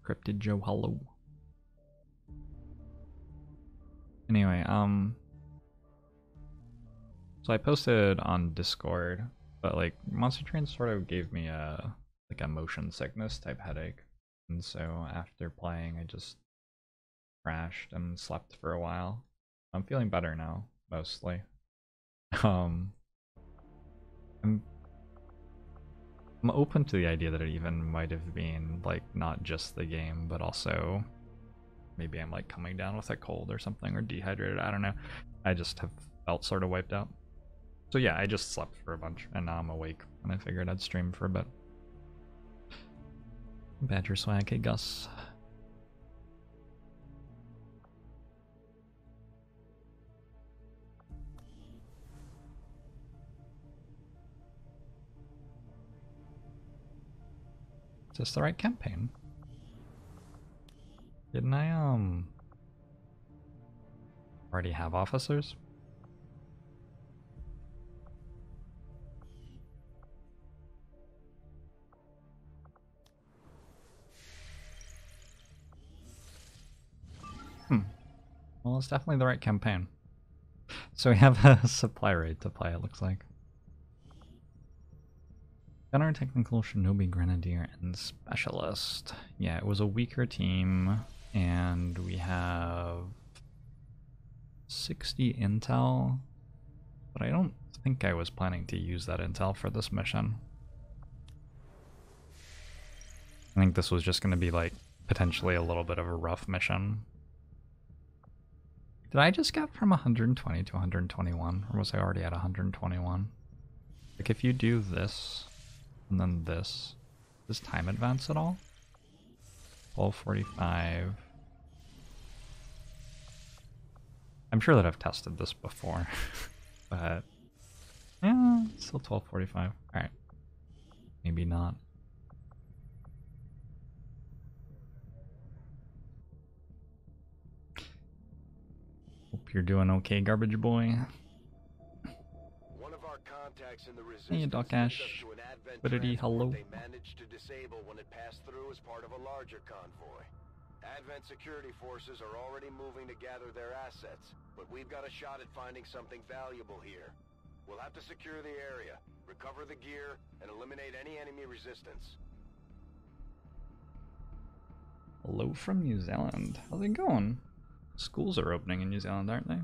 Cryptid Joe, hello. Anyway, so I posted on Discord, but like Monster Train sort of gave me a like a motion sickness type headache, and so after playing, I just crashed and slept for a while. I'm feeling better now, mostly. Um, I'm I'm open to the idea that it even might have been like not just the game, but also maybe I'm like coming down with a cold or something or dehydrated. I don't know. I just have felt sort of wiped out. So yeah, I just slept for a bunch and now I'm awake and I figured I'd stream for a bit. Badger swag, hey Gus. Is this the right campaign? Didn't I already have officers? Well, it's definitely the right campaign. So we have a supply raid to play, it looks like. Gunner, Technical, Shinobi, Grenadier, and Specialist. Yeah, it was a weaker team, and we have 60 intel, but I don't think I was planning to use that intel for this mission. I think this was just going to be like potentially a little bit of a rough mission. Did I just get from 120 to 121, or was I already at 121? Like if you do this, and then this, does time advance at all? 1245. I'm sure that I've tested this before, but yeah, still 1245. All right, maybe not. Hope you're doing okay, garbage boy. One of our contacts in the Hey, resistance Doc linked Ash. us to an advent Liquidity, transport hello. they managed to disable when it passed through as part of a larger convoy. Advent security forces are already moving to gather their assets, but we've got a shot at finding something valuable here. We'll have to secure the area, recover the gear, and eliminate any enemy resistance. Hello from New Zealand. How's it going? Schools are opening in New Zealand, aren't they?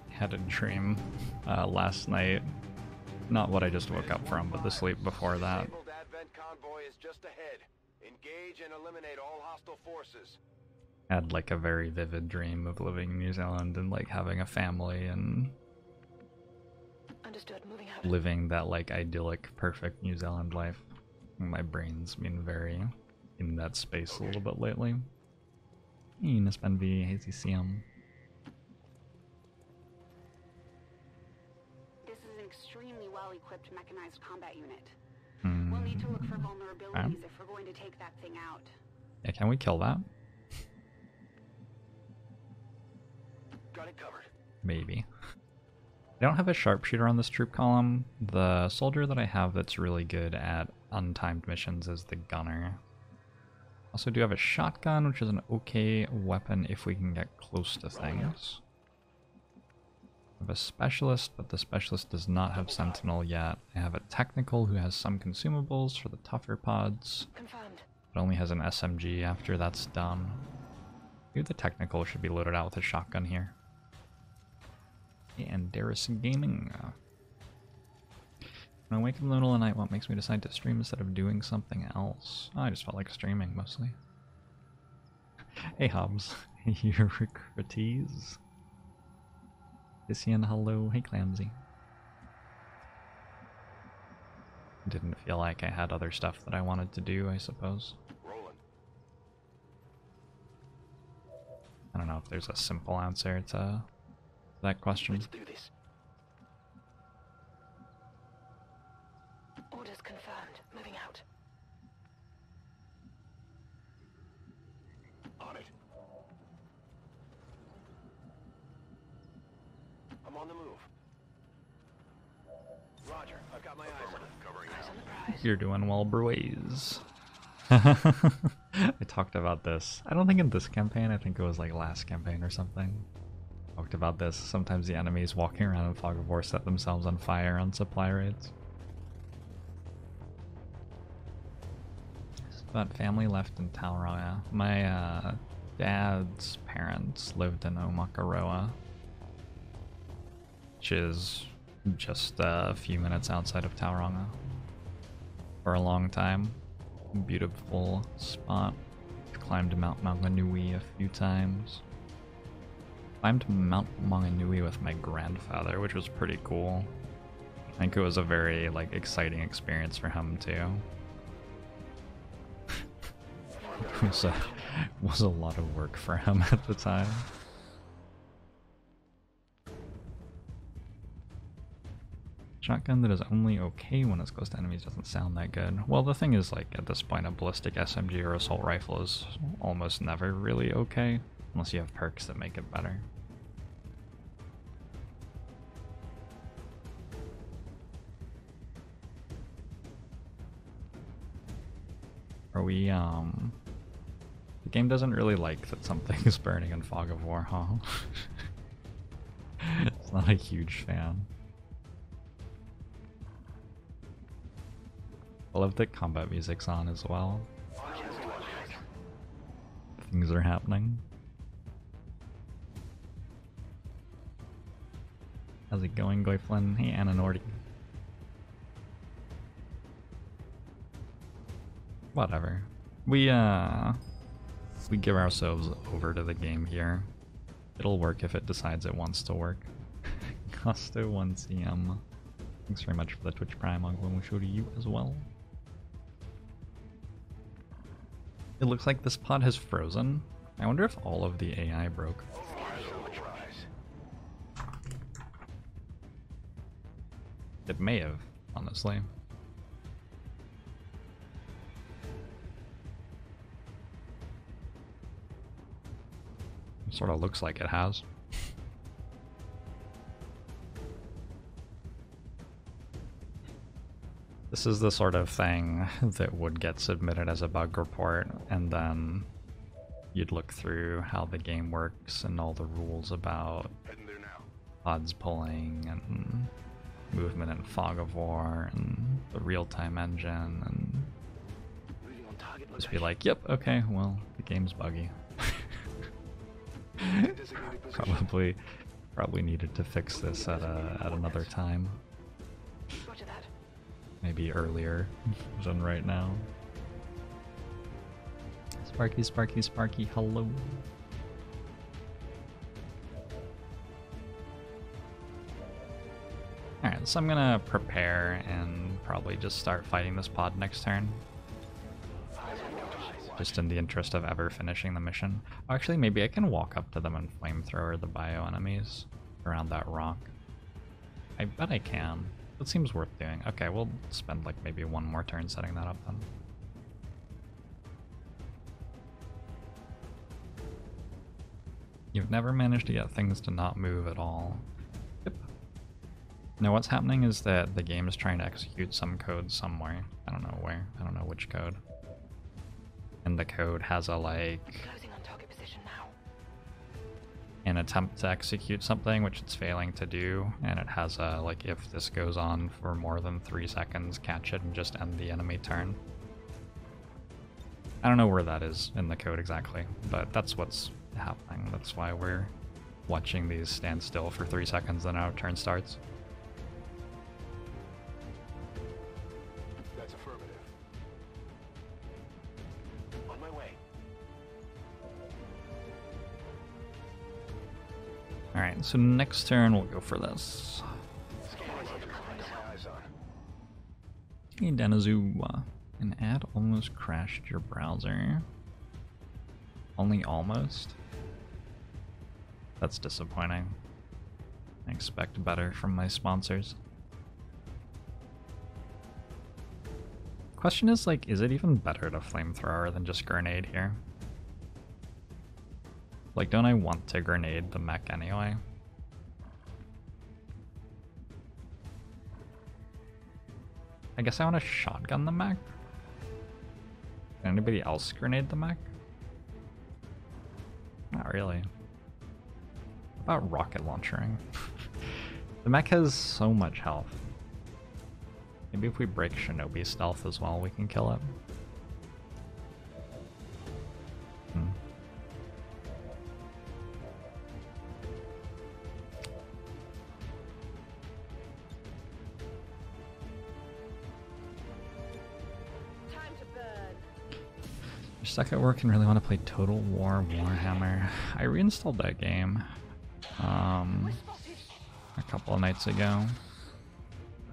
Had a dream last night. Not what I just woke up from, but the sleep before that. Disabled Advent convoy is just ahead. Engage and eliminate all hostile forces. Had like a very vivid dream of living in New Zealand and like having a family and Understood. Moving out. living that like idyllic, perfect New Zealand life. My brain's been very in that space a little bit lately. Hey, Nispenv, Hazy CM. This is an extremely well-equipped mechanized combat unit. Mm. We'll need to look for vulnerabilities if we're going to take that thing out. Yeah, can we kill that? Got it covered. Maybe. I don't have a sharpshooter on this troop column. The soldier that I have that's really good at untimed missions is the gunner. Also do have a shotgun, which is an okay weapon if we can get close to things. I have a specialist, but the specialist does not have sentinel yet. I have a technical who has some consumables for the tougher pods. Confirmed. But only has an SMG after that's done. Maybe the technical should be loaded out with a shotgun here. And Darius Gaming. When I wake up in the middle of the night, what makes me decide to stream instead of doing something else? Oh, I just felt like streaming mostly. Hey Hobbs, Eurycrates. Isian, hello. Hey Clamsy. Didn't feel like I had other stuff that I wanted to do, I suppose. Rolling. I don't know if there's a simple answer to that question. Let's do this. Orders confirmed. Moving out. On it. I'm on the move. Roger, I've got my eyes on it. Covering Eyes now. on the prize. You're doing well, Bruise. I talked about this. I don't think in this campaign, I think it was like last campaign or something. Talked about this. Sometimes the enemies walking around in Fog of War set themselves on fire on supply raids. But family left in Tauranga. My dad's parents lived in Omakaroa, which is just a few minutes outside of Tauranga, for a long time. Beautiful spot. Climbed Mount Maunganui a few times. Climbed Mount Maunganui with my grandfather, which was pretty cool. I think it was a very like exciting experience for him too. It was a lot of work for him at the time. Shotgun that is only okay when it's close to enemies doesn't sound that good. Well, the thing is, like, at this point, a ballistic SMG or assault rifle is almost never really okay, unless you have perks that make it better. Are we, the game doesn't really like that something is burning in Fog of War, huh? It's not a huge fan. I love that combat music's on as well. Things are happening. How's it going, Goiflin? Hey, Anna Nordy. Whatever. We give ourselves over to the game here. It'll work if it decides it wants to work. Costo 1CM. Thanks very much for the Twitch Prime. I'm going to show to you as well. It looks like this pod has frozen. I wonder if all of the AI broke. It may have, honestly. It sort of looks like it has. This is the sort of thing that would get submitted as a bug report, and then you'd look through how the game works and all the rules about pods pulling and movement in Fog of War and the real-time engine, and just be like, yep, okay, well, the game's buggy. Probably needed to fix this at another time. Maybe earlier than right now. Sparky, Sparky, Sparky, hello. Alright, so I'm gonna prepare and probably just start fighting this pod next turn. Just in the interest of ever finishing the mission. Oh, actually, maybe I can walk up to them and flamethrower the bio enemies around that rock. I bet I can. That seems worth doing. Okay, we'll spend like maybe one more turn setting that up then. You've never managed to get things to not move at all. Yep. Now what's happening is that the game is trying to execute some code somewhere. I don't know where. I don't know which code. And the code has a like... Closing on target position now. An attempt to execute something, which it's failing to do, and it has a, like, if this goes on for more than 3 seconds, catch it and just end the enemy turn. I don't know where that is in the code exactly, but that's what's happening. That's why we're watching these stand still for 3 seconds, then our turn starts. That's affirmative. On my way. Alright, so next turn we'll go for this. Hey Denizu, an ad almost crashed your browser. Only almost? That's disappointing. I expect better from my sponsors. Question is, like, is it even better to flamethrower than just grenade here? Like, don't I want to grenade the mech anyway? I guess I want to shotgun the mech. Can anybody else grenade the mech? Not really. How about rocket launchering? The mech has so much health. Maybe if we break Shinobi stealth as well, we can kill it. You're stuck at work and really want to play Total War Warhammer. I reinstalled that game a couple of nights ago.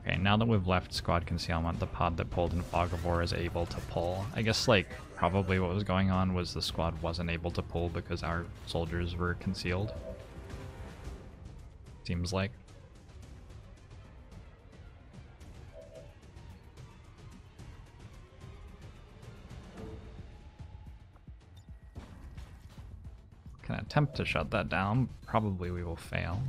Okay, now that we've left squad concealment, the pod that pulled in Fog of War is able to pull. I guess, like, probably what was going on was the squad wasn't able to pull because our soldiers were concealed. Seems like. Can attempt to shut that down. Probably we will fail.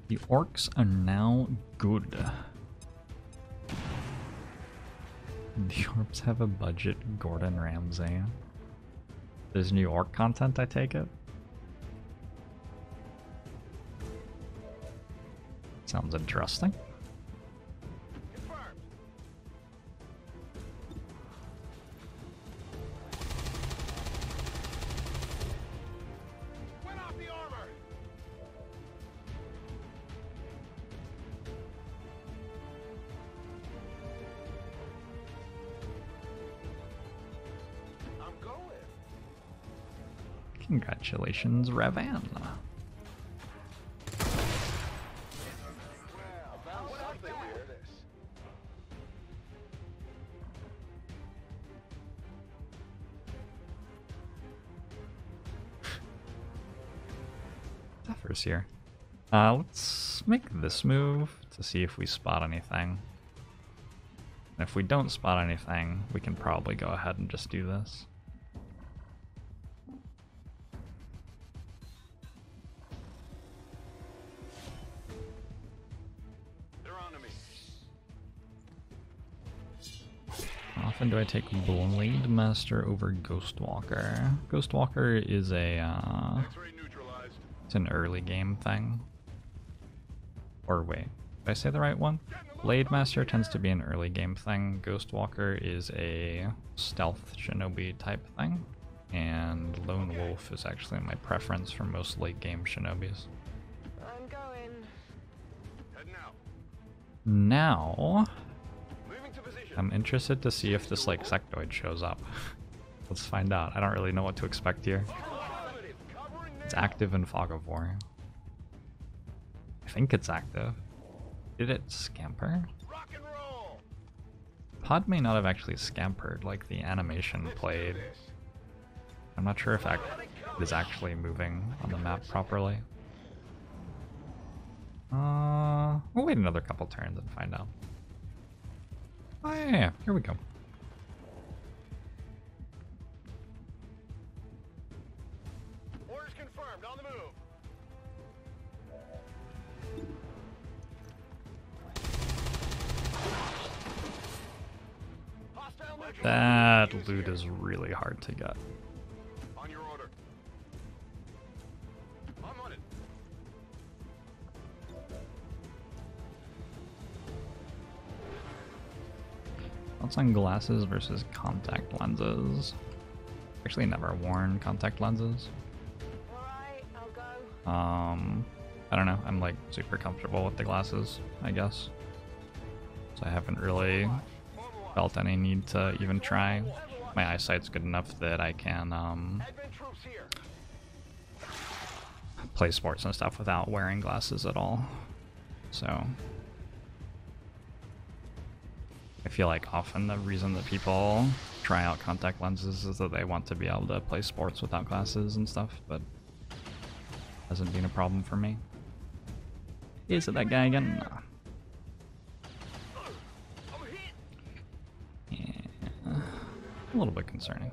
The orcs are now good. The Jorbs have a budget Gordon Ramsay. There's new orc content, I take it? Sounds interesting. Confirmed. Went off the armor. I'm going. Congratulations, Ravan. Zephyr's here. Let's make this move to see if we spot anything. And if we don't spot anything, we can probably go ahead and just do this. They're on to me. How often do I take Blade Master over Ghostwalker? Ghostwalker is a X-ray neutralized. it's an early game thing. Or wait, did I say the right one? Blade Master tends to be an early game thing. Ghostwalker is a stealth shinobi type thing. And Lone Wolf is actually my preference for most late game shinobis. I'm going. Heading out. Now, Moving to position. I'm interested to see if this like sectoid shows up. Let's find out. I don't really know what to expect here. Affirmative. Covering It's now. active in Fog of War. I think it's active. Did it scamper? Rock and roll. Pod may not have actually scampered like the animation played. I'm not sure if it is actually moving on the map properly. We'll wait another couple turns and find out. Oh yeah, here we go. Orders confirmed. On the move. Hostile neutralized. That loot is really hard to get. On your order. I'm on it. Thoughts on glasses versus contact lenses? Actually never worn contact lenses. Alright, I'll go. I don't know, I'm like super comfortable with the glasses, I guess. So I haven't really felt any need to even try. My eyesight's good enough that I can Advent troops here. play sports and stuff without wearing glasses at all. So I feel like often the reason that people try out contact lenses is that they want to be able to play sports without glasses and stuff, but hasn't been a problem for me. Is it that guy again? No. I'm hit. Yeah. A little bit concerning.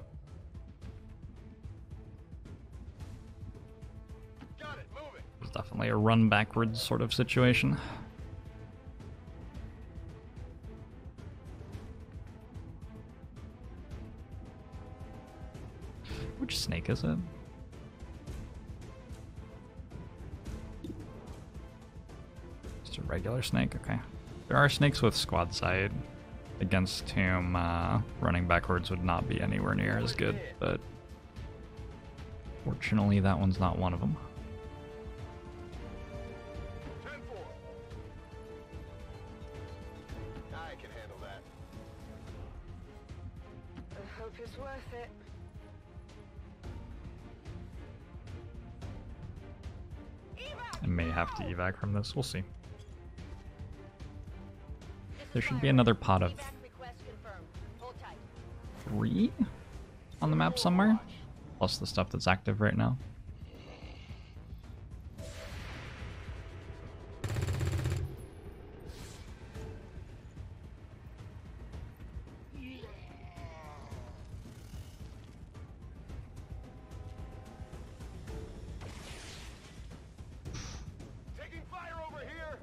Got it, moving. It's definitely a run backwards sort of situation. Which snake is it? Just a regular snake? Okay. There are snakes with squad sight, against whom running backwards would not be anywhere near as good, but fortunately that one's not one of them. 10-4. I can handle that. I hope it's worth it. I may have to evac from this, we'll see. There should be another pot of 3 on the map somewhere, plus the stuff that's active right now. Taking fire over here.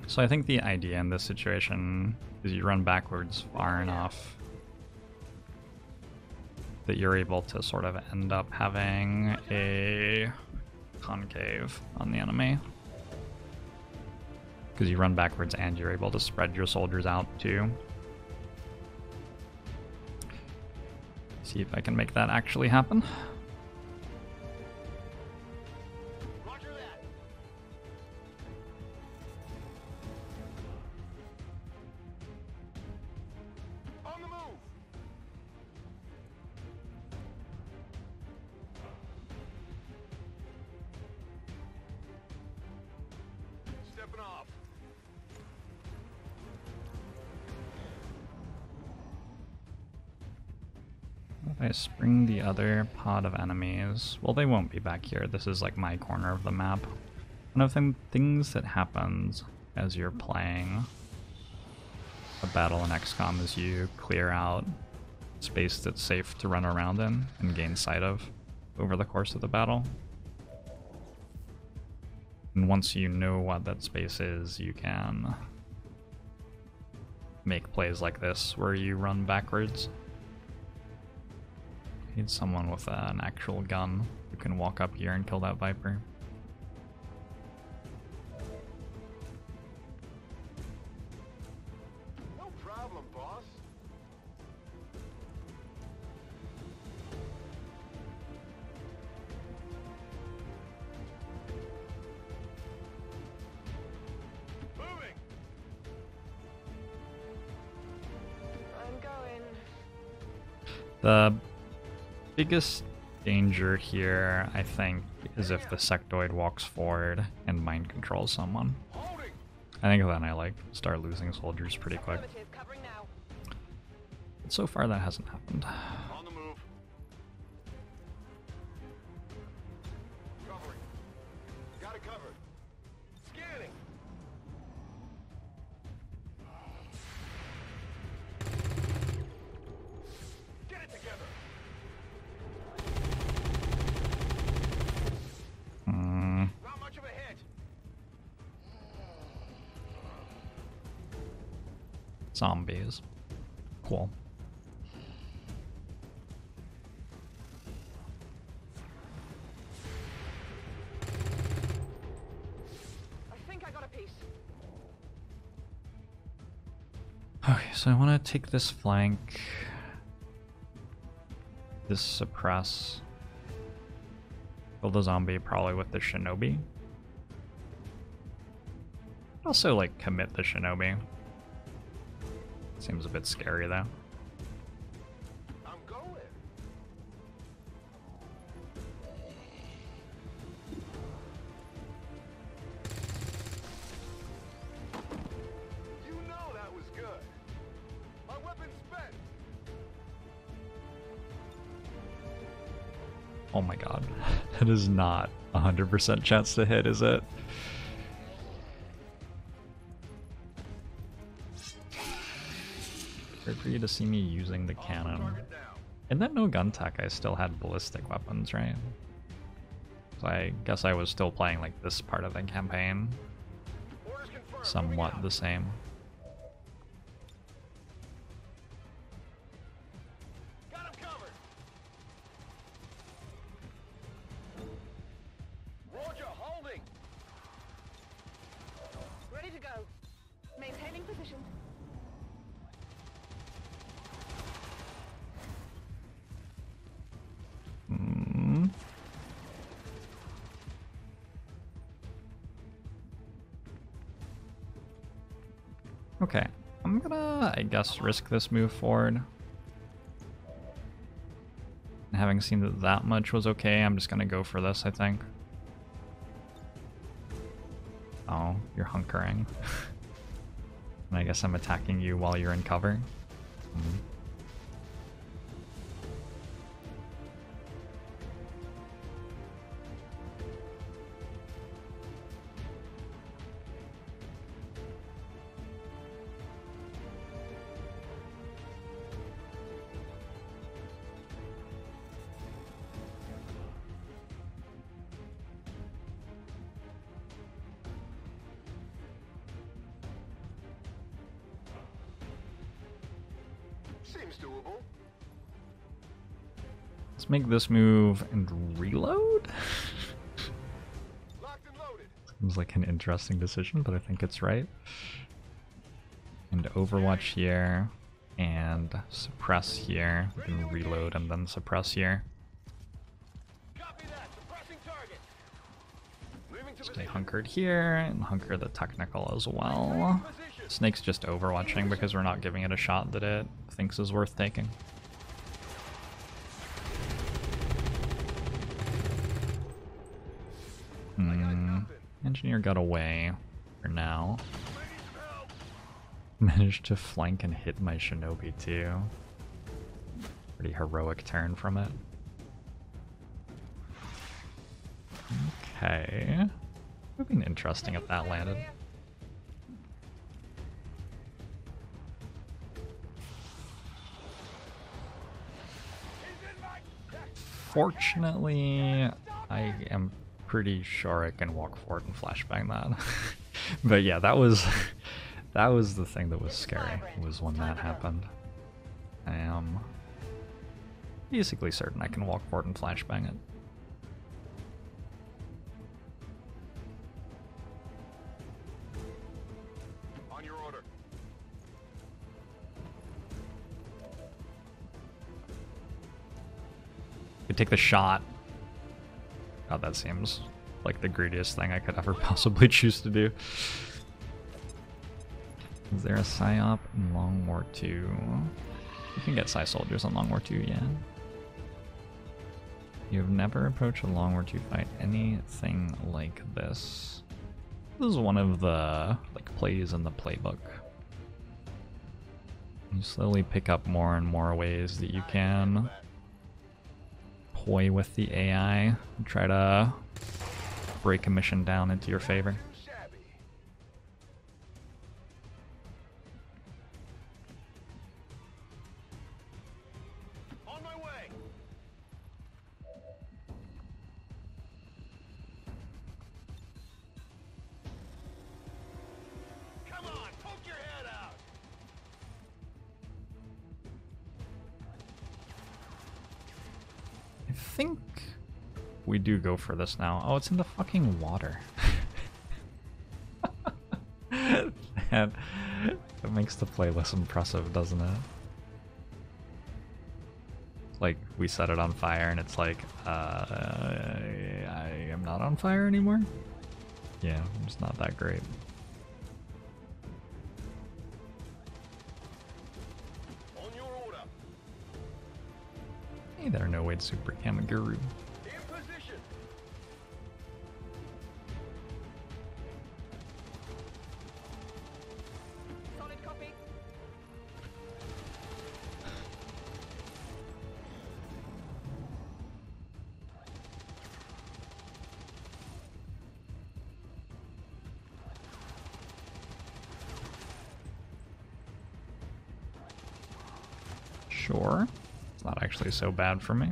So I think the idea in this situation is you run backwards far enough that you're able to sort of end up having a concave on the enemy. Because you run backwards and you're able to spread your soldiers out too. See if I can make that actually happen. Roger that. On the move. Stepping off. If I spring the other pod of enemies, well, they won't be back here. This is like my corner of the map. One of the things that happens as you're playing a battle in XCOM is you clear out space that's safe to run around in and gain sight of over the course of the battle. And once you know what that space is, you can make plays like this where you run backwards. Need someone with an actual gun who can walk up here and kill that Viper. No problem, boss. Moving. I'm going. The biggest danger here, I think, is if the sectoid walks forward and mind controls someone. Holding. I think then I like start losing soldiers pretty quick. Affirmative, covering now. But so far that hasn't happened. On the move. Covering. Got it covered. Scanning. Get it together. Not much of a hit. Zombies. Cool. I think I got a piece. Okay, so I want to take this flank. This suppress. Kill the zombie probably with the shinobi. Also, like, commit the shinobi. Seems a bit scary though. I'm going. You know that was good. My weapon's spent. Oh my god. That is not 100% chance to hit, is it? Great for you to see me using the cannon. And then no gun tech, I still had ballistic weapons, right? So I guess I was still playing like this part of the campaign. Somewhat the same. Ready to go. Maintaining position. Okay, I'm gonna, I guess, risk this move forward. And having seen that that much was okay, I'm just gonna go for this, I think. Oh, you're hunkering. And I guess I'm attacking you while you're in cover. Seems doable. Let's make this move and reload? Locked and loaded. Seems like an interesting decision, but I think it's right. And Overwatch here, and suppress here, and reload and then suppress here. Copy that. Suppressing target. Moving to Stay position. hunkered here, and hunker the technical as well. Snake's just overwatching because we're not giving it a shot that it thinks is worth taking. Engineer got away for now. Managed to flank and hit my shinobi too. Pretty heroic turn from it. Okay. Would have been interesting if that landed. Fortunately, I am pretty sure I can walk forward and flashbang that. But yeah, that was the thing that was scary, was when that happened. I am basically certain I can walk forward and flashbang it. On your order. Could take the shot. God, that seems like the greediest thing I could ever possibly choose to do. Is there a PSYOP in Long War 2? You can get Psy soldiers on Long War 2, yeah. You've never approached a Long War 2 fight anything like this. This is one of the plays in the playbook. You slowly pick up more and more ways that you can toy with the AI and try to break a mission down into your favor. On my way. Come on, poke your head out. I think we do go for this now. Oh, it's in the fucking water. That makes the play less impressive, doesn't it? Like, we set it on fire and it's like, I am not on fire anymore? Yeah, it's not that great. On your order. Hey there, no way to super Kamaguru. In position. Solid copy. Sure. It's not actually so bad for me.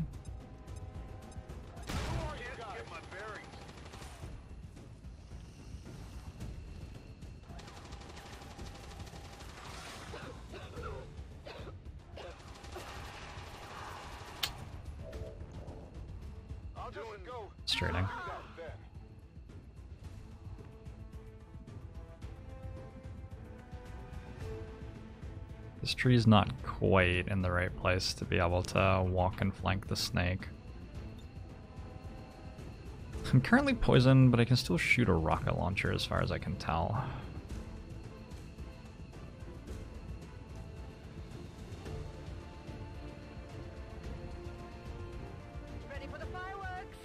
Frustrating. This tree's not quite in the right place to be able to walk and flank the snake. I'm currently poisoned, but I can still shoot a rocket launcher as far as I can tell. Ready for the fireworks?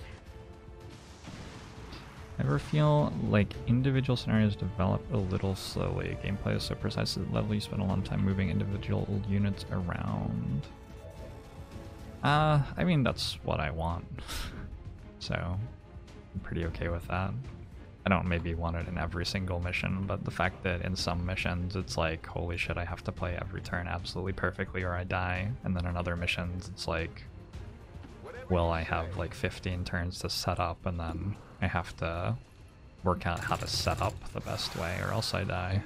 I ever feel like individual scenarios develop a little slowly. Gameplay is so precise at the level you spend a lot of time moving individual units around. I mean, that's what I want. So, I'm pretty okay with that. I don't maybe want it in every single mission, but the fact that in some missions it's like, holy shit, I have to play every turn absolutely perfectly or I die. And then in other missions it's like, well, I have like 15 turns to set up and then I have to work out how to set up the best way or else I die.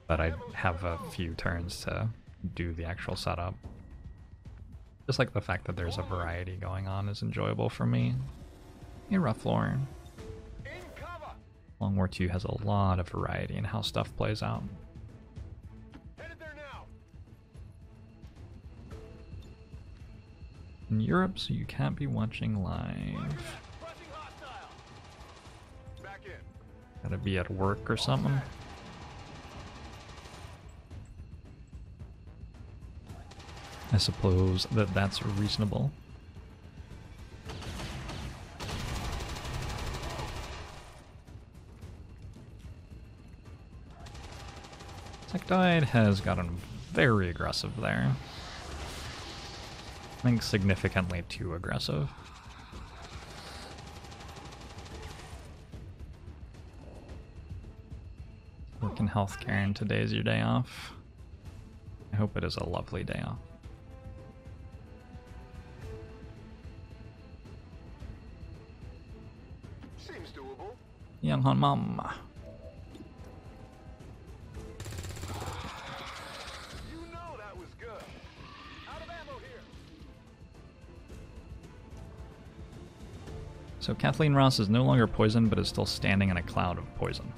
But I have a few turns to do the actual setup. Just like the fact that there's a variety going on is enjoyable for me. Hey, Rough Lord. Long War 2 has a lot of variety in how stuff plays out. In Europe, so you can't be watching live. Gotta be at work or something. I suppose that that's reasonable. Sectoid has gotten very aggressive there. I think significantly too aggressive. Work in healthcare and today's your day off. I hope it is a lovely day off. Seems doable. Young Hon Mom. You know that was good. Out of ammo here. So Kathleen Ross is no longer poisoned, but is still standing in a cloud of poison.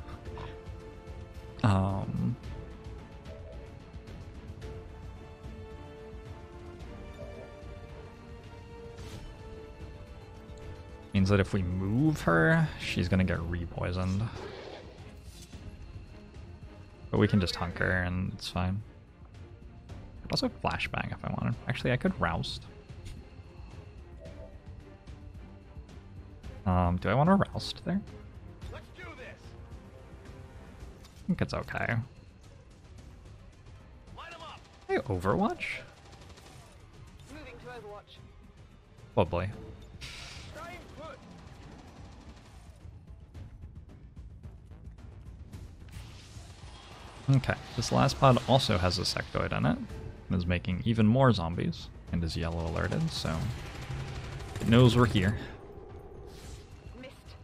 Means that if we move her, she's gonna get re-poisoned. But we can just hunker and it's fine. Could also flashbang if I wanted. Actually, I could roust. Do I want to roust there? Let's do this. I think it's okay. Light 'em up. Hey, Overwatch? Moving to Overwatch. Probably. Try and put. Okay, this last pod also has a sectoid in it, and is making even more zombies, and is yellow alerted, so it knows we're here. Missed.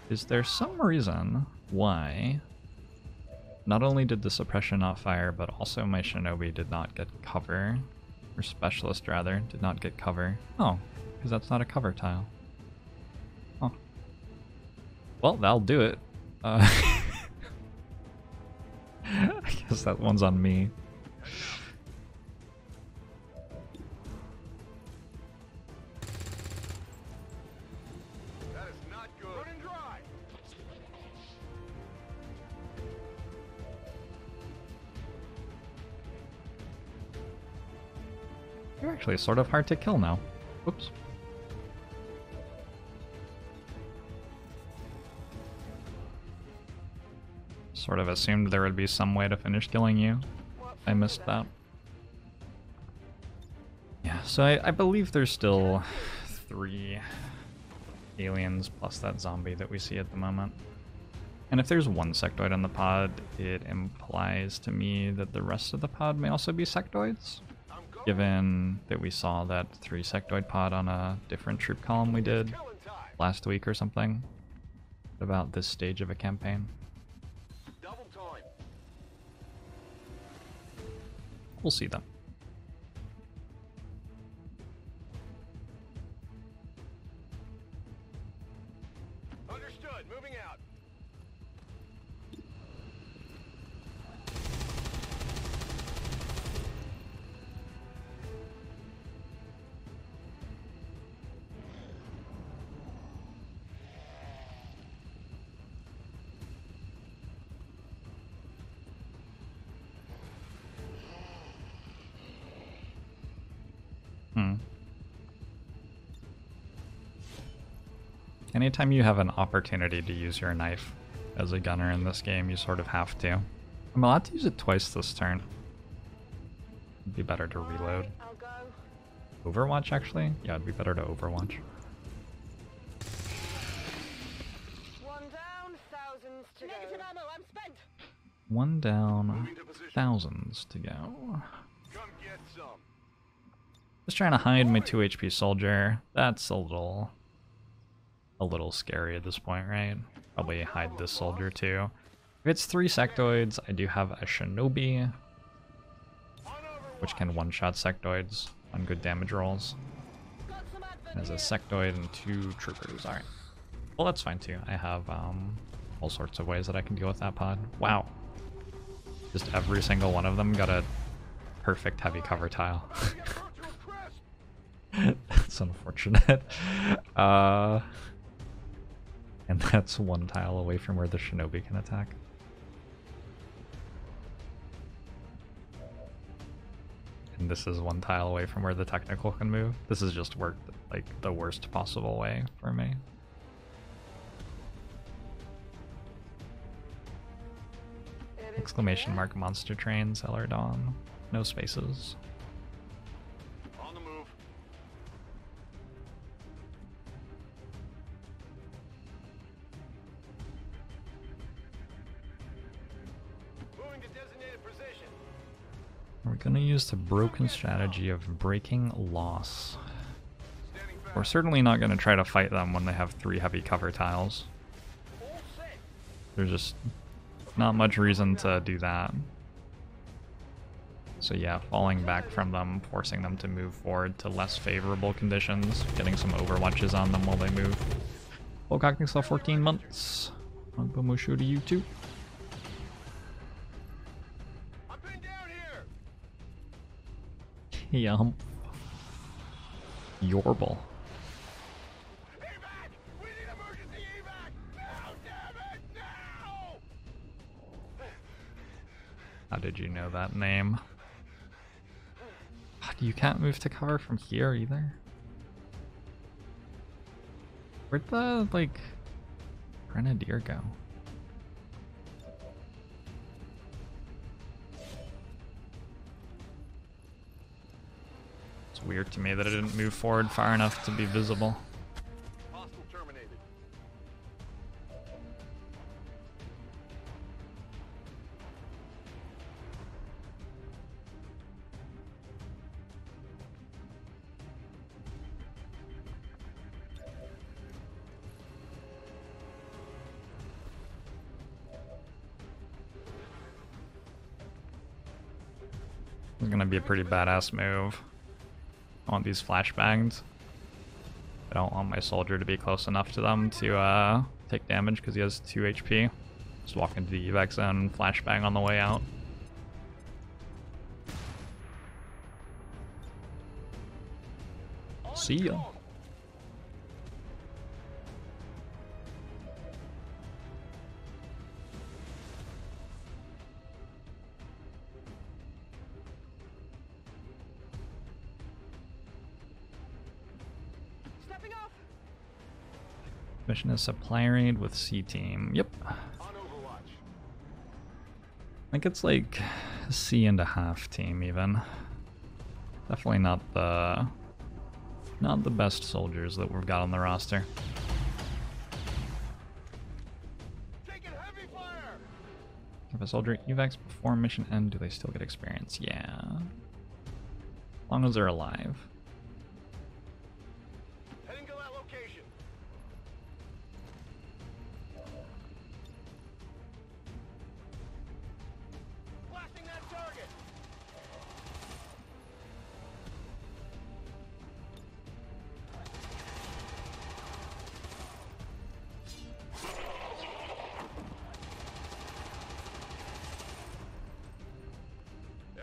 Is there some reason why not only did the suppression not fire, but also my shinobi did not get cover, or specialist rather, did not get cover? Oh, because that's not a cover tile. Oh. Well, that'll do it. I guess that one's on me. That is not good. Running dry. You're actually sort of hard to kill now. Oops. Sort of assumed there would be some way to finish killing you. I missed that. Yeah, so I believe there's still 3 aliens plus that zombie that we see at the moment. And if there's one sectoid on the pod, it implies to me that the rest of the pod may also be sectoids, given that we saw that 3 sectoid pod on a different troop column we did last week or something about this stage of a campaign. Double time. We'll see them. Understood. Moving out. Anytime you have an opportunity to use your knife as a gunner in this game, you sort of have to. I'm allowed to use it twice this turn. It'd be better to reload. I'll go. Overwatch, actually? Yeah, it'd be better to overwatch. One down, thousands to go. Negative ammo, I'm spent. One down, Moving to position. thousands to go. Come get some. Just trying to hide my 2 HP soldier. That's a little scary at this point, right? Probably hide this soldier too. If it's 3 sectoids, I do have a shinobi, which can one-shot sectoids on good damage rolls. As a sectoid and 2 troopers. Alright. Well, that's fine too. I have all sorts of ways that I can deal with that pod. Wow. Just every single one of them got a perfect heavy cover tile. That's unfortunate. And that's 1 tile away from where the shinobi can attack. And this is 1 tile away from where the technical can move. This has just worked like the worst possible way for me. Exclamation mark monster train, Cellar Dawn. No spaces. On the move. Moving to designated position. We're gonna use the broken strategy of breaking loss. Standing back. We're certainly not gonna try to fight them when they have 3 heavy cover tiles. All set. There's just not much reason to do that. So yeah, falling back from them, forcing them to move forward to less favorable conditions, getting some overwatches on them while they move. Volkok thanks for 14 months. Mushu to you too. I'm pinned down here. Yum. Yorble. Evac! We need emergency evac! Now, damn it! Now! How did you know that name? You can't move to cover from here either. Where'd the, like, Grenadier go? It's weird to me that it didn't move forward far enough to be visible. Hostile terminated. It's gonna be a pretty badass move. I want these flashbangs. I don't want my soldier to be close enough to them to take damage because he has 2 HP. Just walk into the evac zone and flashbang on the way out. See ya. Stepping off. Mission is supply raid with C team. Yep. On Overwatch. I think it's like C and a half team even. Definitely not the best soldiers that we've got on the roster. Taking heavy If a soldier evacs before mission end, do they still get experience? Yeah. As long as they're alive. Heading to that location. Blasting that target.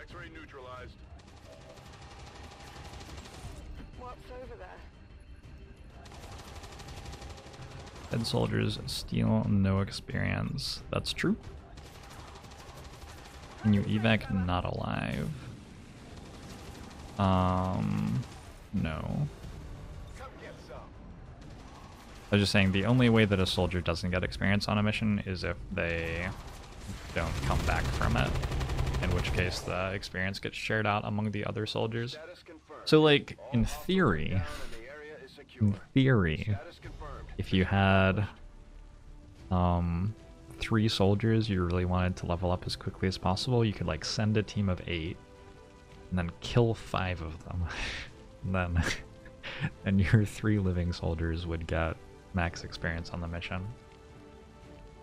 X-ray neutralized. What's over there? Dead soldiers steal no experience. That's true. Can you evac not alive? No. Come get some. I was just saying the only way that a soldier doesn't get experience on a mission is if they don't come back from it. In which case the experience gets shared out among the other soldiers. Status confirmed. So like in All theory, down and the area is secure. Status confirmed. if you had 3 soldiers you really wanted to level up as quickly as possible, you could like send a team of 8 and then kill 5 of them. and your 3 living soldiers would get max experience on the mission.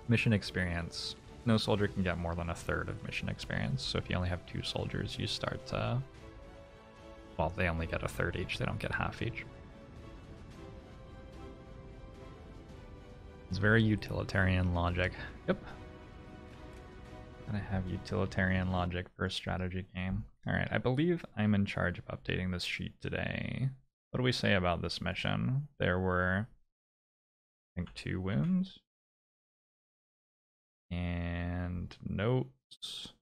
Mission experience. No soldier can get more than 1/3 of mission experience, so if you only have 2 soldiers, you start to... Well, they only get 1/3 each, they don't get half each. It's very utilitarian logic. Yep. Gotta have utilitarian logic for a strategy game. Alright, I believe I'm in charge of updating this sheet today. What do we say about this mission? There were, I think, 2 wounds. And notes.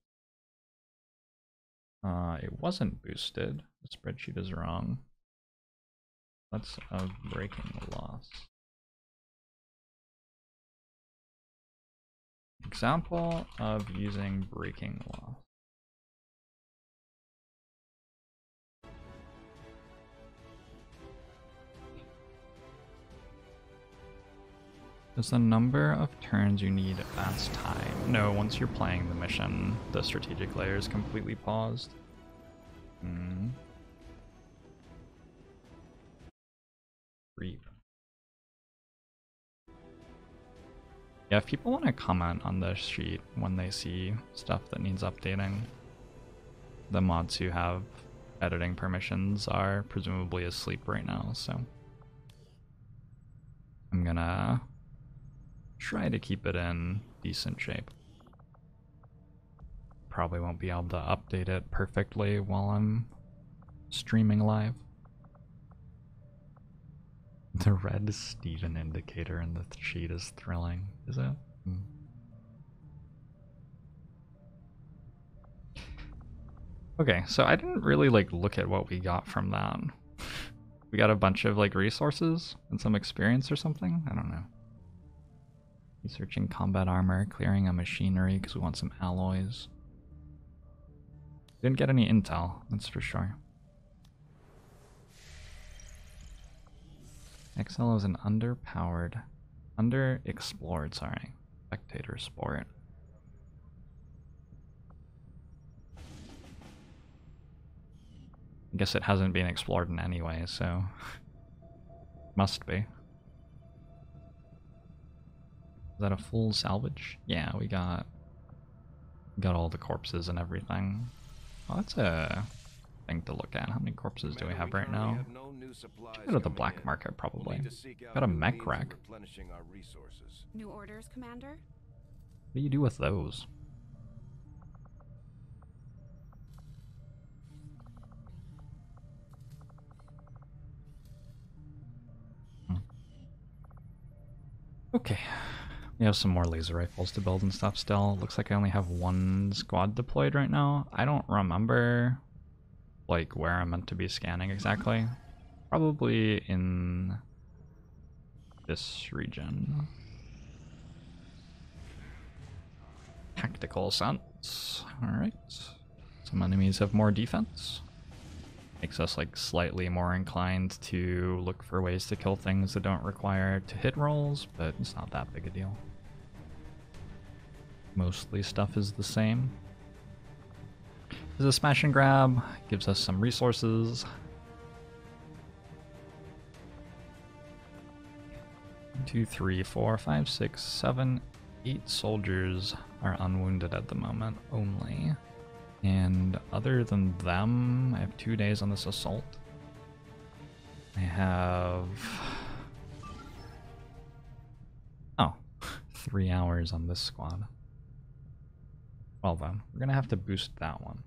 It wasn't boosted. The spreadsheet is wrong. That's a breaking loss. Example of using breaking loss. Does the number of turns you need pass time? No, once you're playing the mission, the strategic layer is completely paused. Reap. Yeah, if people want to comment on this sheet when they see stuff that needs updating, the mods who have editing permissions are presumably asleep right now, so I'm gonna try to keep it in decent shape. Probably won't be able to update it perfectly while I'm streaming live. The red Steven indicator in the sheet is thrilling, is it? Okay, so I didn't really like look at what we got from that. We got a bunch of like resources and some experience or something? I don't know. Researching combat armor, clearing a machinery because we want some alloys. Didn't get any intel, that's for sure. XL is an underexplored, sorry, spectator sport. I guess it hasn't been explored in any way, so must be. Is that a full salvage? Yeah, we got all the corpses and everything. Oh, that's a thing to look at. How many corpses do we have right now? Check out of the black market, probably. Got a mech rack. New orders, Commander? What do you do with those? Okay. We have some more laser rifles to build and stuff still. Looks like I only have 1 squad deployed right now. I don't remember like where I'm meant to be scanning exactly. Probably in this region. Tactical sense. Alright. Some enemies have more defense. Makes us like slightly more inclined to look for ways to kill things that don't require to hit rolls, but it's not that big a deal. Mostly stuff is the same. This is a smash and grab, gives us some resources. 1, 2, 3, 4, 5, 6, 7, 8 soldiers are unwounded at the moment only. And other than them, I have 2 days on this assault. I have... oh, 3 hours on this squad. Well then, we're gonna have to boost that one.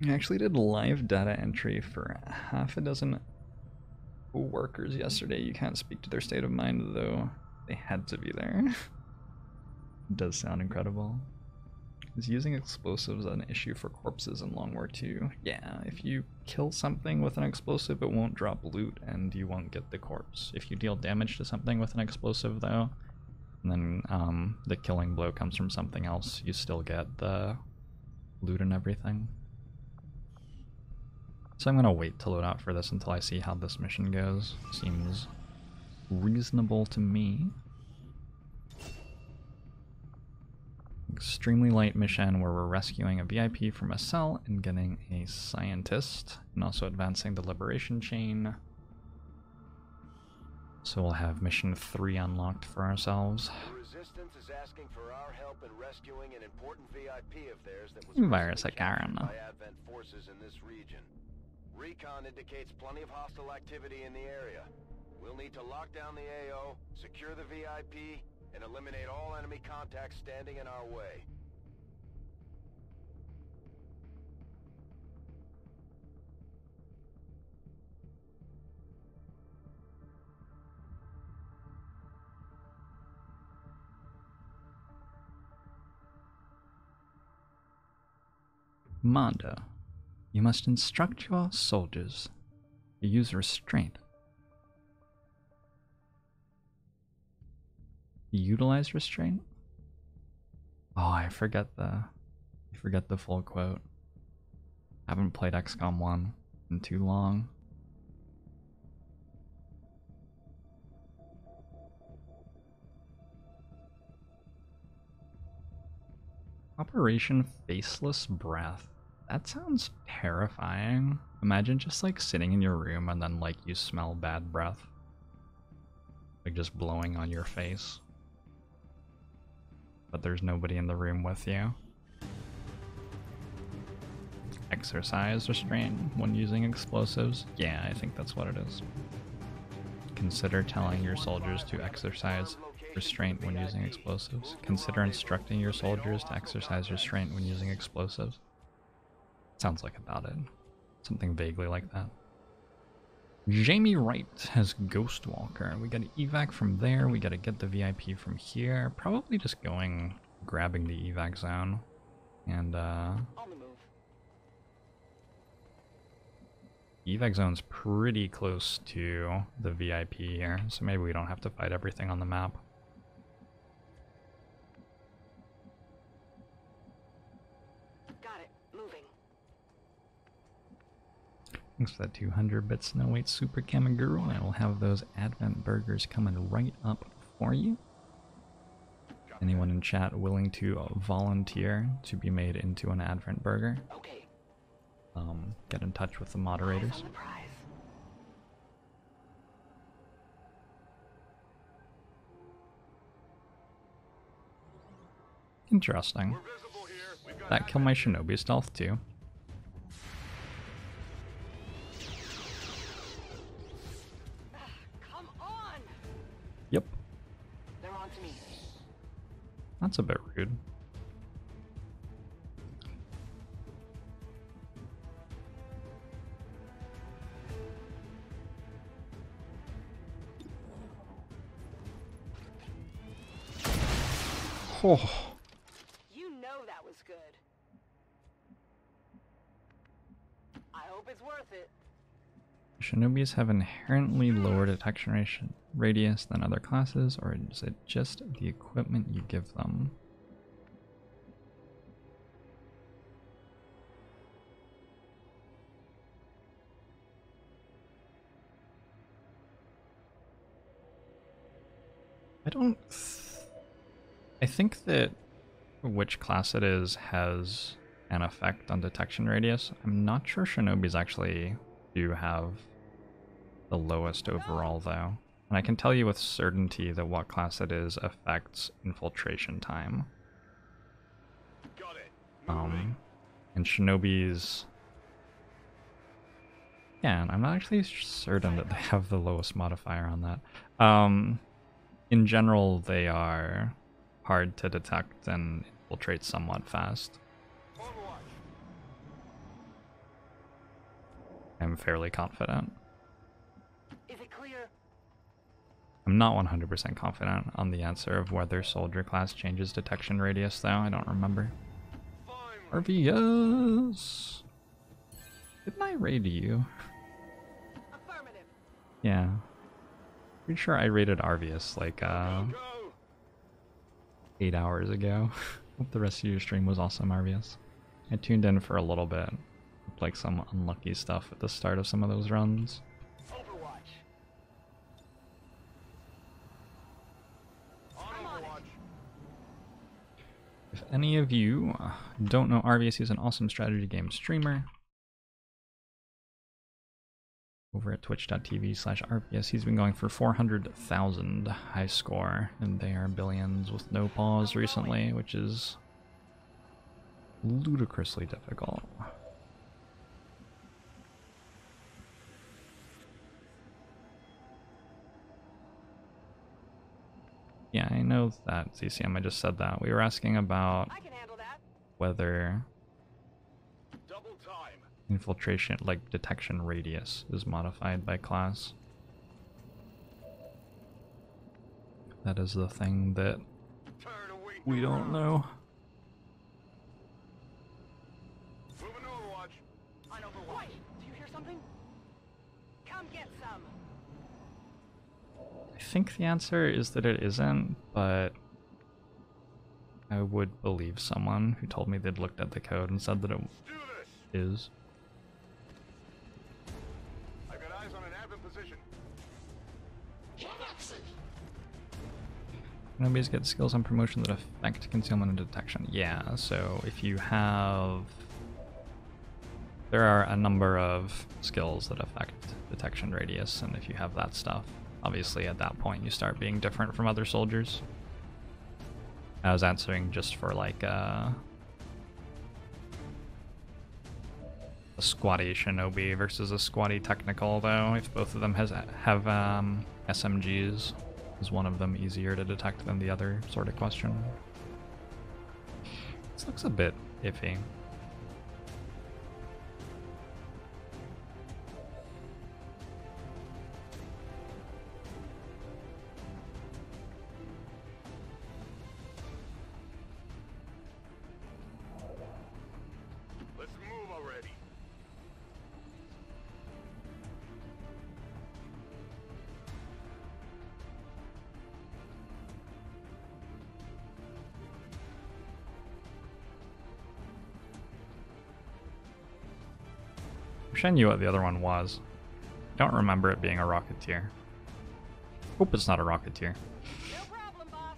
I actually did live data entry for half a dozen workers yesterday. You can't speak to their state of mind, though. They had to be there. It does sound incredible. Is using explosives an issue for corpses in Long War II? Yeah, if you kill something with an explosive, it won't drop loot and you won't get the corpse. If you deal damage to something with an explosive, though, and then the killing blow comes from something else, you still get the loot and everything. So I'm gonna wait to load out for this until I see how this mission goes. Seems reasonable to me. Extremely light mission where we're rescuing a VIP from a cell and getting a scientist, and also advancing the liberation chain. So we'll have mission 3 unlocked for ourselves. The Resistance is asking for our help in rescuing an important VIP of theirs that was Virus recently captured Akarana. by Advent forces in this region. Recon indicates plenty of hostile activity in the area. We'll need to lock down the AO, secure the VIP, and eliminate all enemy contacts standing in our way. Mondo, you must instruct your soldiers to use restraint. Utilize restraint? Oh, I forget the full quote. I haven't played XCOM 1 in too long. Operation Faceless Breath. That sounds terrifying. Imagine just like sitting in your room and then like you smell bad breath. Like just blowing on your face. But there's nobody in the room with you. Exercise restraint when using explosives. Yeah, I think that's what it is. Consider telling your soldiers to exercise restraint when using explosives. Consider instructing your soldiers to exercise restraint when using explosives. Sounds like about it. Something vaguely like that. Jamie Wright has Ghostwalker. We got an evac from there. We got to get the VIP from here. Probably just grabbing the evac zone. And On the move. evac zone's pretty close to the VIP here, so maybe we don't have to fight everything on the map. Got it. Moving. Thanks for that 200 bits Snow White Super Kamaguru. I will have those Advent burgers coming right up for you. Anyone in chat willing to volunteer to be made into an Advent burger? Okay. Get in touch with the moderators. Eyes on the prize. Interesting. That killed my Shinobi stealth too. Come on! Yep. They're on to me. That's a bit rude. Oh. You know that was good. I hope it's worth it. Shinobis have inherently lower detection radius than other classes, or is it just the equipment you give them? I don't... I think that which class it is has an effect on detection radius. I'm not sure Shinobis actually do have the lowest overall, though. And I can tell you with certainty that what class it is affects infiltration time. Got it. And Shinobis... Yeah, and I'm not actually certain that they have the lowest modifier on that. In general, they are hard to detect and infiltrate somewhat fast. I'm fairly confident. Is it clear? I'm not 100% confident on the answer of whether soldier class changes detection radius, though. I don't remember. RVS! Didn't I raid you? Affirmative. Yeah. Pretty sure I raided Arvius like 8 hours ago. Hope the rest of your stream was awesome, Arvius. I tuned in for a little bit. Like some unlucky stuff at the start of some of those runs. Overwatch. If any of you don't know Arvius, he's an awesome strategy game streamer. Over at twitch.tv/Arvius, he's been going for 400,000 high score, and they are billions with no pause recently, which is ludicrously difficult. Yeah, I know that, CCM. I just said that. We were asking about I can handle that. whether Double time. infiltration, like detection radius, is modified by class. That is the thing that we don't know. Moving to Overwatch. On Overwatch. Do you hear something? Come get some. I think the answer is that it isn't, but I would believe someone who told me they'd looked at the code and said that it Do this. is. I've got eyes on an admin position. Nobody's get skills on promotion that affect concealment and detection. Yeah, so if you have... There are a number of skills that affect detection radius, and if you have that stuff, obviously at that point you start being different from other soldiers. I was answering just for like a squatty shinobi versus a squatty technical, though. If both of them have SMGs, is one of them easier to detect than the other, sort of question. This looks a bit iffy. Let's move already. Wish I knew what the other one was. I don't remember it being a Rocketeer. Hope it's not a Rocketeer. No problem, boss.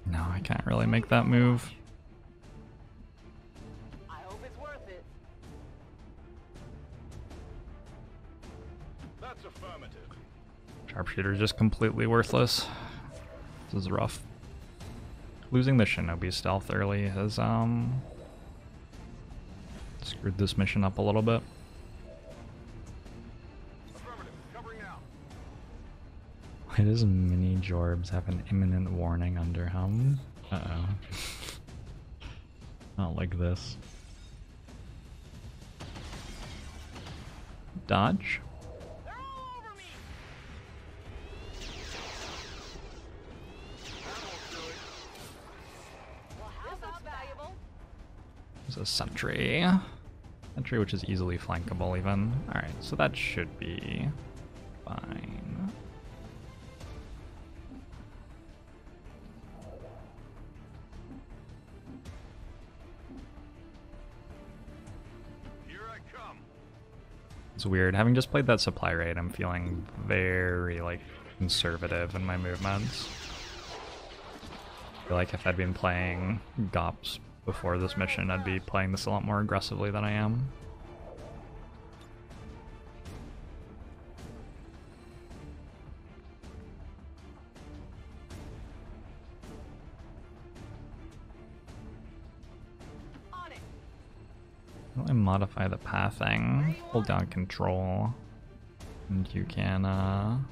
No, I can't really make that move. I hope it's worth it. That's affirmative. Sharpshooter's just completely worthless. This is rough. Losing the Shinobi stealth early has screwed this mission up a little bit. Affirmative. Covering now. Why does mini Jorbs have an imminent warning under him? Uh-oh. Not like this. Dodge? They're all over me. Well, how's that valuable? There's a sentry. Sentry which is easily flankable even. Alright, so that should be fine. It's weird. Having just played that supply raid, I'm feeling very, like, conservative in my movements. I feel like if I'd been playing GOPS before this mission, I'd be playing this a lot more aggressively than I am. I modify the pathing, hold down control, and you can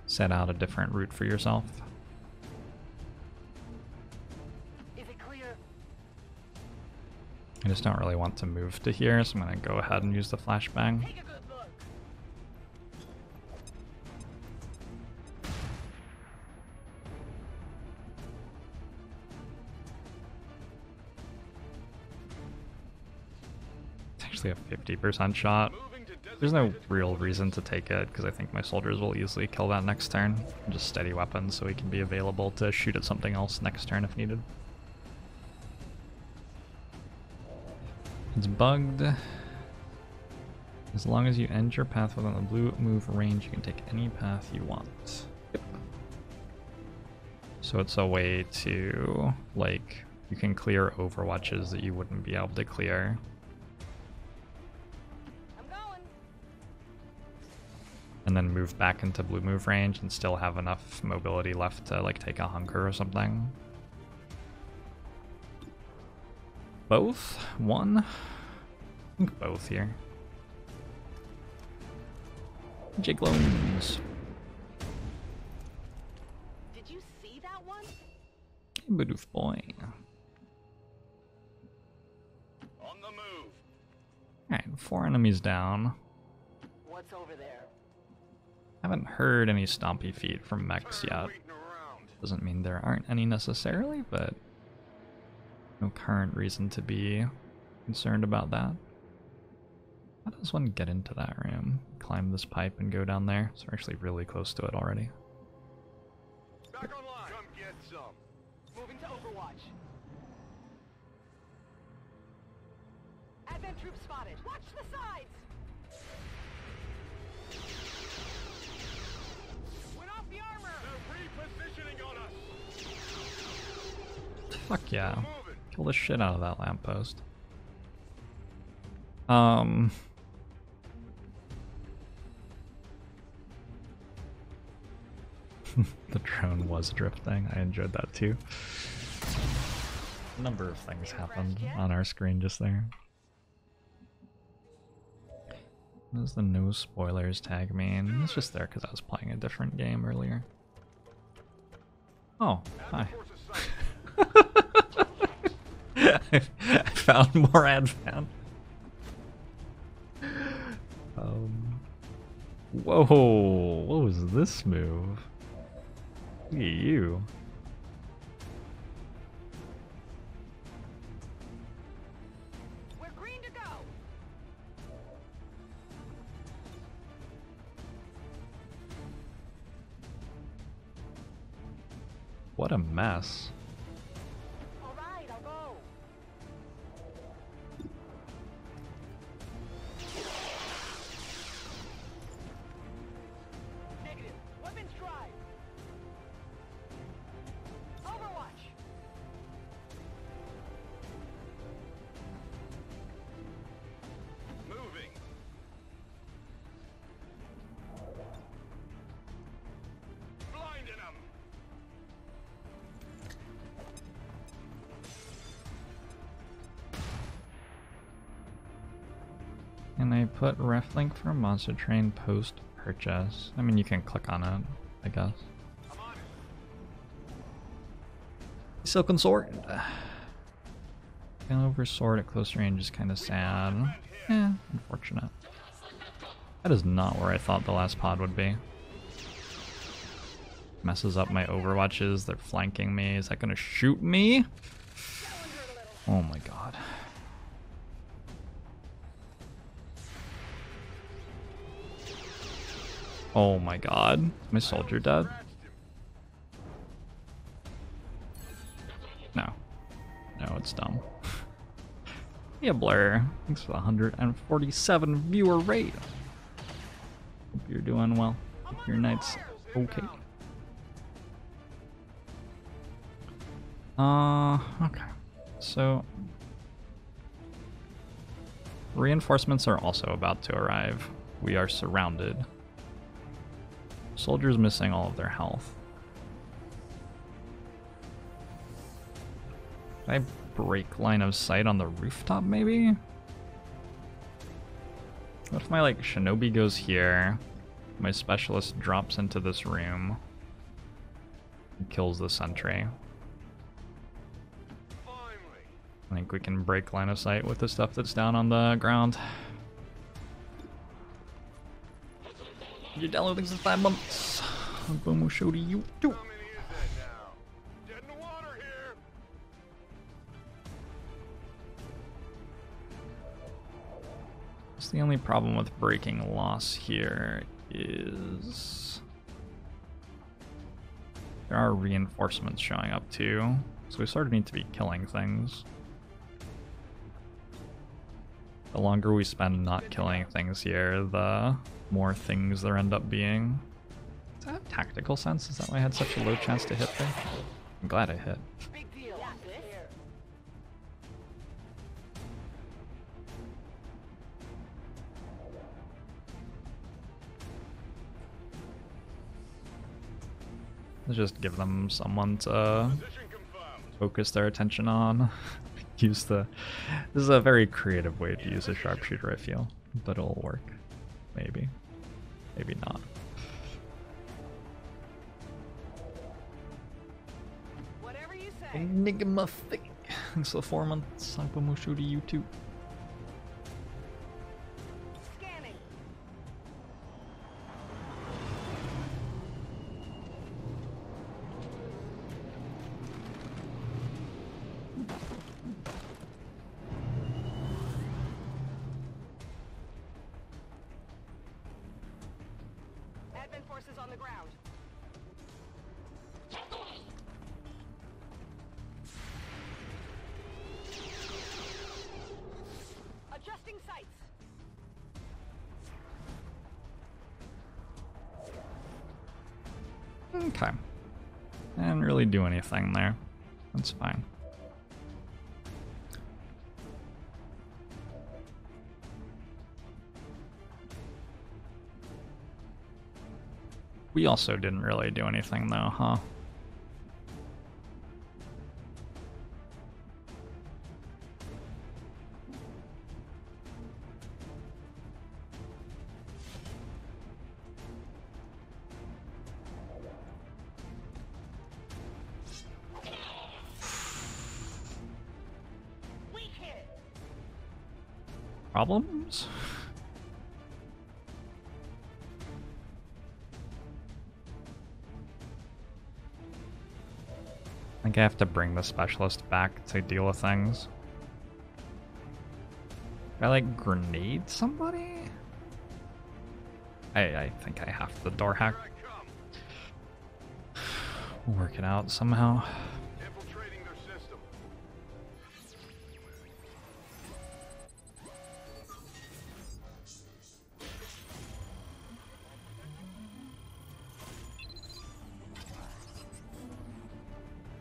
set out a different route for yourself. Is it clear? I just don't really want to move to here, so I'm gonna go ahead and use the flashbang. Take a good look. Actually a 50% shot. There's no real reason to take it because I think my soldiers will easily kill that next turn. Just steady weapons so he can be available to shoot at something else next turn if needed. It's bugged. As long as you end your path within the blue move range, you can take any path you want. Yep. So it's a way to, like, you can clear overwatches that you wouldn't be able to clear. And then move back into blue move range and still have enough mobility left to like take a hunker or something. Both? One? I think both here. Jigloons. Did you see that one? Bidoof boy. On the move. Alright, 4 enemies down. What's over there? Haven't heard any stompy feet from mechs yet. Doesn't mean there aren't any necessarily, but no current reason to be concerned about that. How does one get into that room? Climb this pipe and go down there? So we're actually really close to it already. Back online. Come get some. Moving to Overwatch. Advent troops spotted. Watch the sides! Went off the armor! They're repositioning on us. Fuck yeah. Kill the shit out of that lamppost. The drone was drifting. I enjoyed that too. A number of things happened on our screen just there. What does the no spoilers tag mean? It's just there because I was playing a different game earlier. Oh, hi. I found more advan. Whoa, what was this move? Look at you. We're green to go. What a mess. All right, I'll go. Negative. Weapons drive. Overwatch. Moving. Blinding them. Can I put ref link for Monster Train post purchase? I mean, you can click on it, I guess. I'm on it. Silken Sword. Going over sword at close range is kind of sad. Yeah, unfortunate. That is not where I thought the last pod would be. Messes up my overwatches. They're flanking me. Is that going to shoot me? Oh my god. Oh my god. Is my soldier dead? No. No, it's dumb. Blur. Thanks for the 147 viewer rate. Hope you're doing well. Hope your night's okay. Okay. So reinforcements are also about to arrive. We are surrounded. Soldiers missing all of their health. Can I break line of sight on the rooftop, maybe? What if my, like, shinobi goes here, my specialist drops into this room, and kills the sentry? I think we can break line of sight with the stuff that's down on the ground. You're downloading since 5 months. Boom will show to you too. The only problem with breaking loss here is there are reinforcements showing up too, so we sort of need to be killing things. The longer we spend not killing things here, the more things there end up being. Does that have tactical sense? Is that why I had such a low chance to hit there? I'm glad I hit. Let's just give them someone to focus their attention on. Use the... This is a very creative way to use a sharpshooter, I feel. But it'll work. Maybe. Maybe not. Whatever you say. Enigma thing. Thanks for 4 months. I'm going to show to you too. Okay. I didn't really do anything there. That's fine. We also didn't really do anything though, huh? Problems? I think I have to bring the specialist back to deal with things. Can I like grenade somebody? I think I have to door hack. We'll work it out somehow.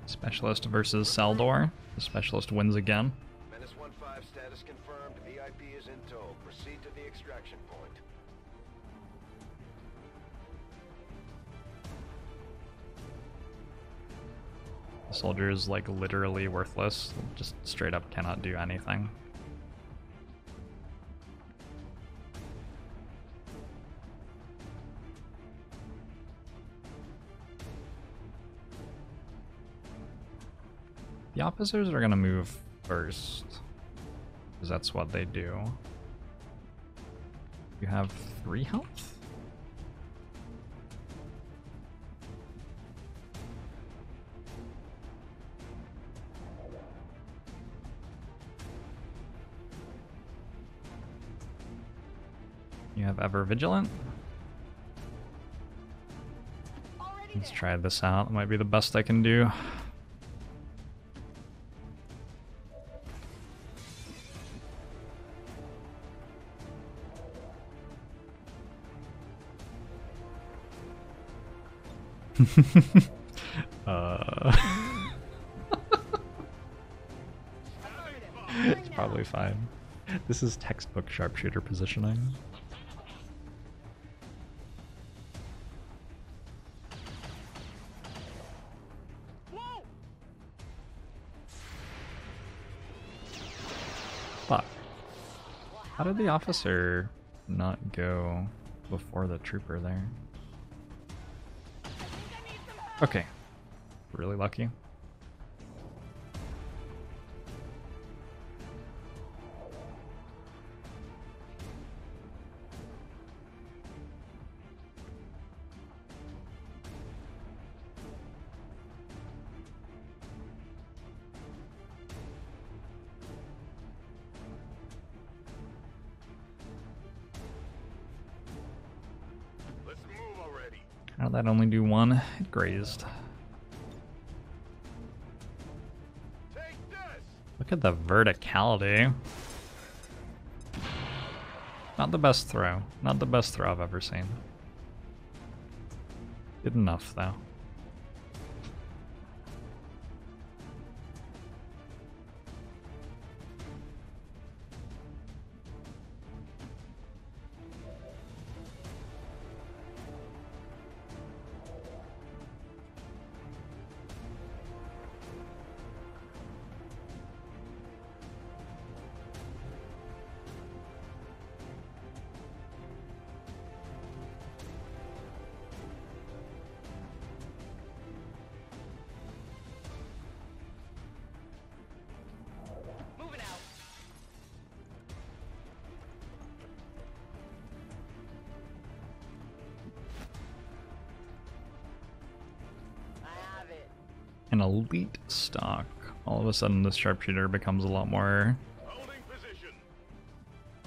Specialist versus Saldor. The specialist wins again. Menace 1-5 status confirmed. VIP is in tow. Proceed to the extraction point. The soldier is like literally worthless. Just straight up cannot do anything. The officers are gonna move first, because that's what they do. You have 3 health? You have Ever Vigilant? Let's try this out. It might be the best I can do. It's probably fine. This is textbook sharpshooter positioning. Fuck. How did the officer not go before the trooper there? Okay. Really lucky. How did that only do one? It grazed. Look at the verticality. Not the best throw. Not the best throw I've ever seen. Good enough, though. An elite stock. All of a sudden, the sharpshooter becomes a lot more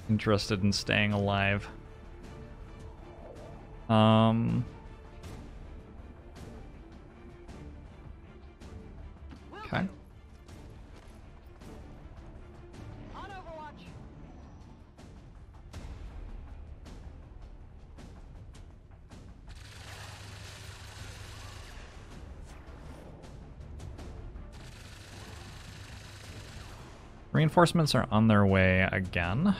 interested in staying alive. Okay. Reinforcements are on their way again.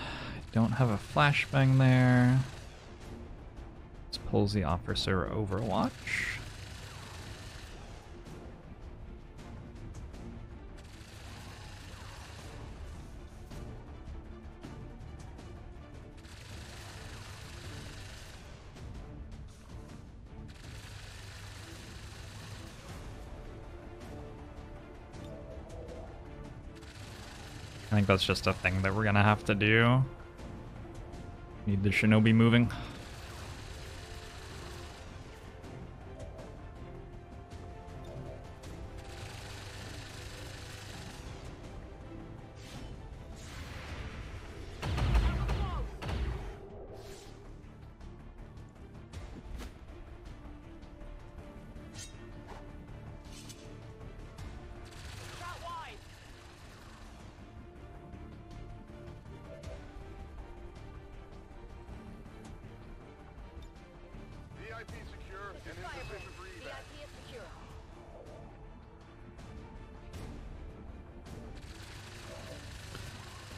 Don't have a flashbang there. This pulls the officer Overwatch. I think that's just a thing that we're gonna have to do. Need the shinobi moving.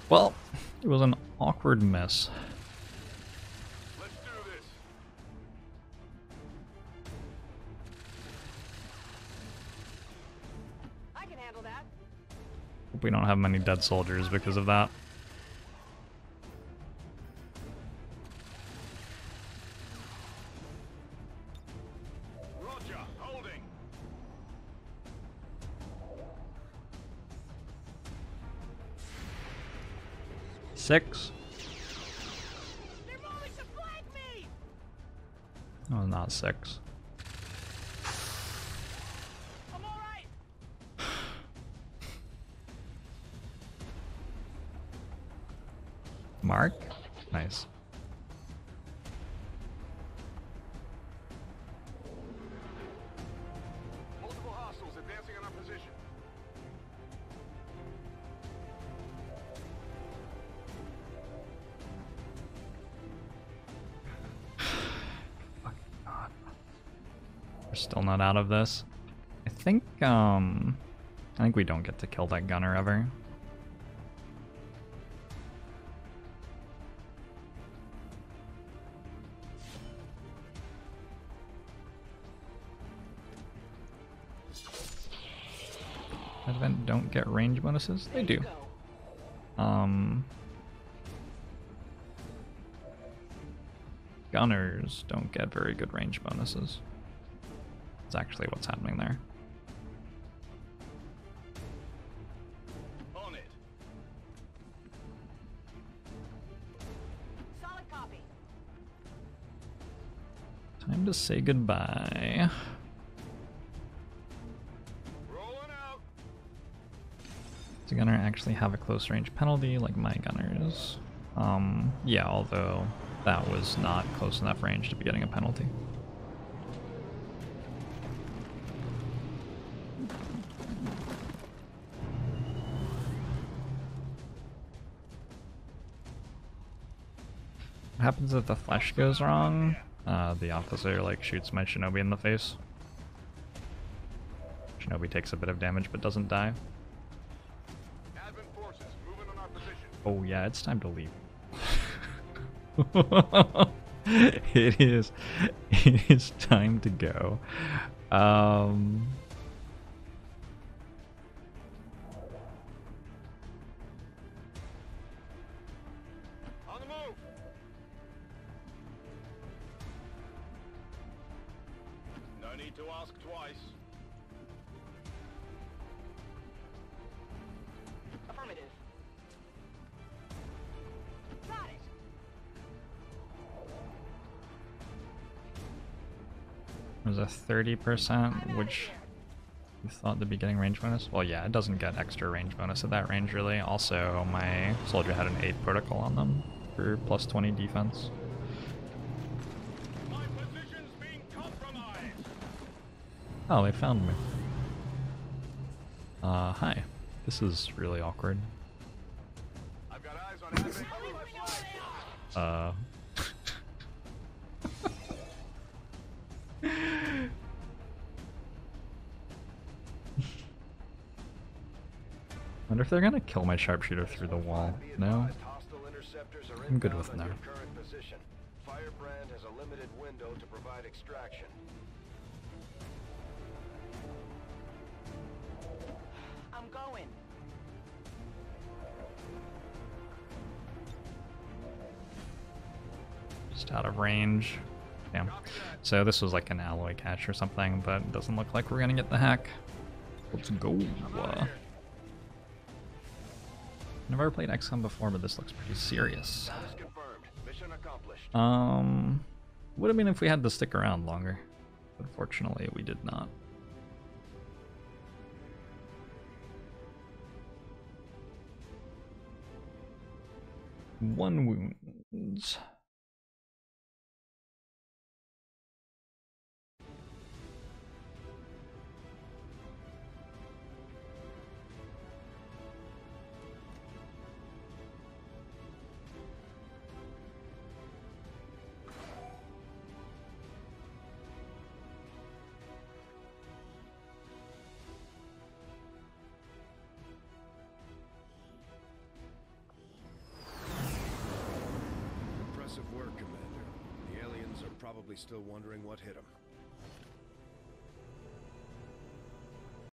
Well, it was an awkward miss. Let's do this. I can handle that. Hope we don't have many dead soldiers because of that. Roger, holding. Six. They're moving to flank me. Oh, not six. I'm all right. Mark? Nice. Multiple hostiles advancing on our position. still not out of this. I think we don't get to kill that gunner ever. Advent don't get range bonuses? They do. Gunners don't get very good range bonuses. That's actually what's happening there. On it. Solid copy. Time to say goodbye. Rolling out. Does a gunner actually have a close range penalty like my gunners? Yeah, although that was not close enough range to be getting a penalty. What happens if the flash goes wrong? The officer like shoots my shinobi in the face. Shinobi takes a bit of damage but doesn't die. Advent forces moving on our position. Oh yeah, it's time to leave. It is time to go. On the move. No need to ask twice. Affirmative. Got it. There's a 30%, which you thought to be getting range bonus. Well, yeah, it doesn't get extra range bonus at that range, really. Also, my soldier had an 8 protocol on them for plus 20 defense. My position's being compromised. Oh, they found me. Hi. This is really awkward. I've got eyes on Advent. Wonder if they're gonna kill my sharpshooter through the wall. No? Hostile interceptors are I'm good inbound with on no. your current position. Firebrand has a limited window to provide extraction. I'm going. Just out of range. Damn. So this was like an alloy catch or something, but it doesn't look like we're gonna get the hack. Let's go. Never played XCOM before, but this looks pretty serious. Status confirmed. Mission accomplished. Would have been if we had to stick around longer. Unfortunately, we did not. One wounds. Impressive work, Commander. The aliens are probably still wondering what hit them.